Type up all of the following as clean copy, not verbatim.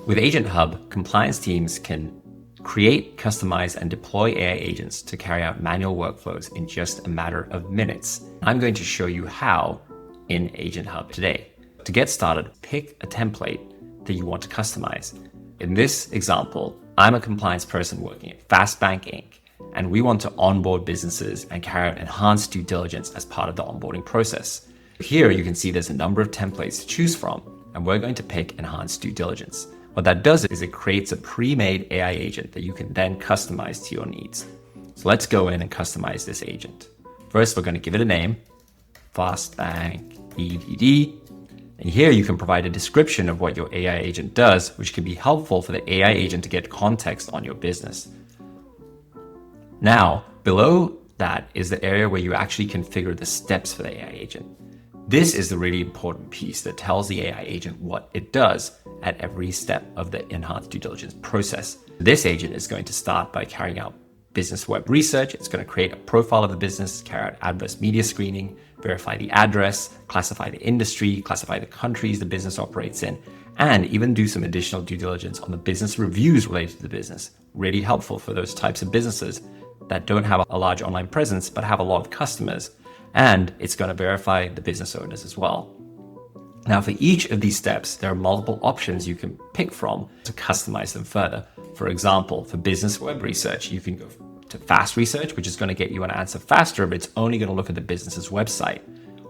With Agent Hub, compliance teams can create, customize, and deploy AI agents to carry out manual workflows in just a matter of minutes. I'm going to show you how in Agent Hub today. To get started, pick a template that you want to customize. In this example, I'm a compliance person working at Fastbank Inc., and we want to onboard businesses and carry out enhanced due diligence as part of the onboarding process. Here you can see there's a number of templates to choose from, and we're going to pick enhanced due diligence. What that does is it creates a pre-made AI agent that you can then customize to your needs. So let's go in and customize this agent. First, we're going to give it a name, Fastbank EDD. And here you can provide a description of what your AI agent does, which can be helpful for the AI agent to get context on your business. Now, below that is the area where you actually configure the steps for the AI agent. This is the really important piece that tells the AI agent what it does at every step of the enhanced due diligence process. This agent is going to start by carrying out business web research. It's going to create a profile of the business, carry out adverse media screening, verify the address, classify the industry, classify the countries the business operates in, and even do some additional due diligence on the business reviews related to the business. Really helpful for those types of businesses that don't have a large online presence but have a lot of customers. And it's going to verify the business owners as well. Now, for each of these steps, there are multiple options you can pick from to customize them further. For example, for business web research, you can go to fast research, which is going to get you an answer faster, but it's only going to look at the business's website.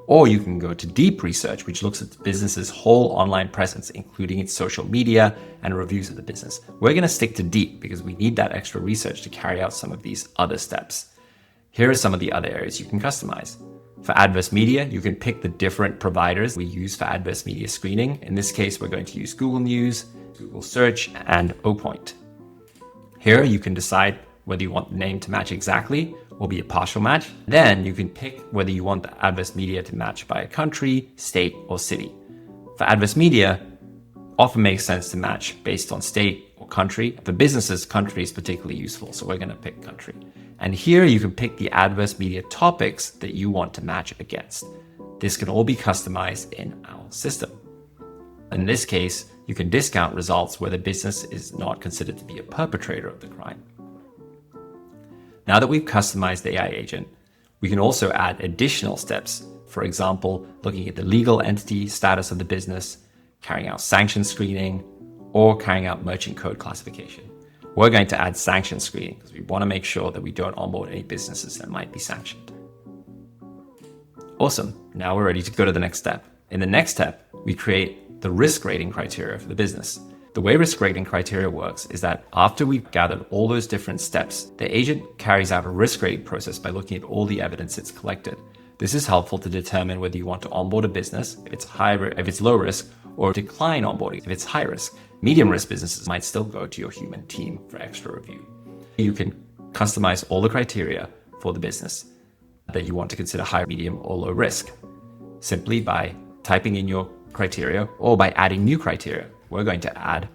Or you can go to deep research, which looks at the business's whole online presence, including its social media and reviews of the business. We're going to stick to deep because we need that extra research to carry out some of these other steps. Here are some of the other areas you can customize. For adverse media, you can pick the different providers we use for adverse media screening. In this case, we're going to use Google News, Google Search, and OPoint. Here, you can decide whether you want the name to match exactly or be a partial match. Then you can pick whether you want the adverse media to match by a country, state, or city. For adverse media, often makes sense to match based on state or country. For businesses, country is particularly useful, so we're going to pick country. And here you can pick the adverse media topics that you want to match against. This can all be customized in our system. In this case, you can discount results where the business is not considered to be a perpetrator of the crime. Now that we've customized the AI agent, we can also add additional steps. For example, looking at the legal entity status of the business, carrying out sanction screening, or carrying out merchant code classification. We're going to add sanction screening because we want to make sure that we don't onboard any businesses that might be sanctioned. Awesome. Now we're ready to go to the next step. In the next step, we create the risk rating criteria for the business. The way risk rating criteria works is that after we've gathered all those different steps, the agent carries out a risk rating process by looking at all the evidence it's collected. This is helpful to determine whether you want to onboard a business if it's low risk, or decline onboarding if it's high risk. Medium risk businesses might still go to your human team for extra review. You can customize all the criteria for the business that you want to consider high, medium, or low risk simply by typing in your criteria or by adding new criteria. We're going to add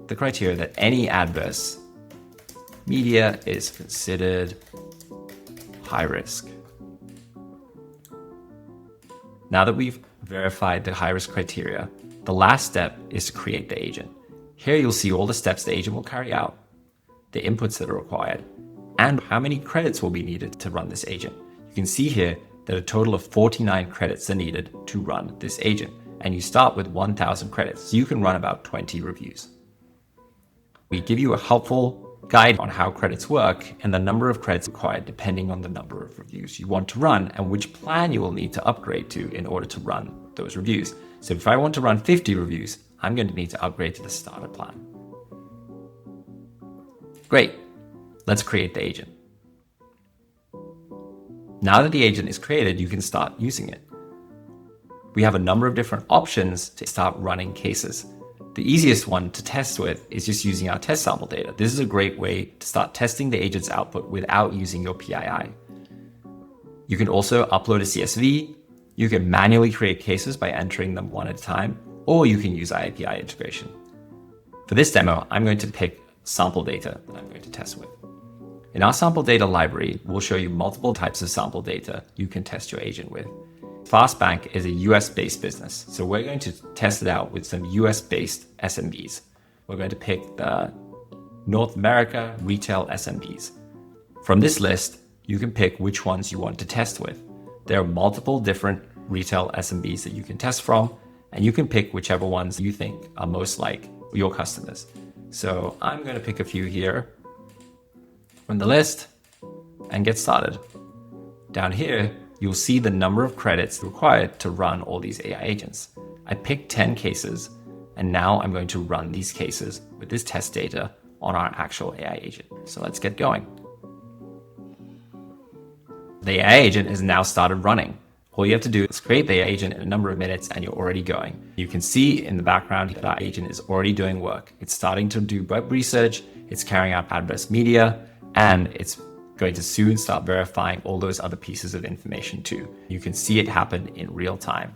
the criteria that any adverse media is considered high risk. Now that we've verified the high risk criteria, the last step is to create the agent. Here you'll see all the steps the agent will carry out, the inputs that are required, and how many credits will be needed to run this agent. You can see here that a total of 49 credits are needed to run this agent, and you start with 1,000 credits, so you can run about 20 reviews. We give you a helpful guide on how credits work and the number of credits required depending on the number of reviews you want to run and which plan you will need to upgrade to in order to run those reviews. So if I want to run 50 reviews, I'm going to need to upgrade to the starter plan. Great. Let's create the agent. Now that the agent is created, you can start using it. We have a number of different options to start running cases. The easiest one to test with is just using our test sample data. This is a great way to start testing the agent's output without using your PII. You can also upload a CSV. You can manually create cases by entering them one at a time, or you can use IAPI integration. For this demo, I'm going to pick sample data that I'm going to test with. In our sample data library, we'll show you multiple types of sample data you can test your agent with. Fastbank is a US-based business, so we're going to test it out with some US-based SMBs. We're going to pick the North America retail SMBs. From this list, you can pick which ones you want to test with. There are multiple different retail SMBs that you can test from, and you can pick whichever ones you think are most like your customers. So I'm going to pick a few here from the list and get started. Down here, you'll see the number of credits required to run all these AI agents. I picked 10 cases, and now I'm going to run these cases with this test data on our actual AI agent. So let's get going. The AI agent has now started running. All you have to do is create the AI agent in a number of minutes and you're already going. You can see in the background that our agent is already doing work. It's starting to do web research, it's carrying out adverse media, and it's going to soon start verifying all those other pieces of information too. You can see it happen in real time.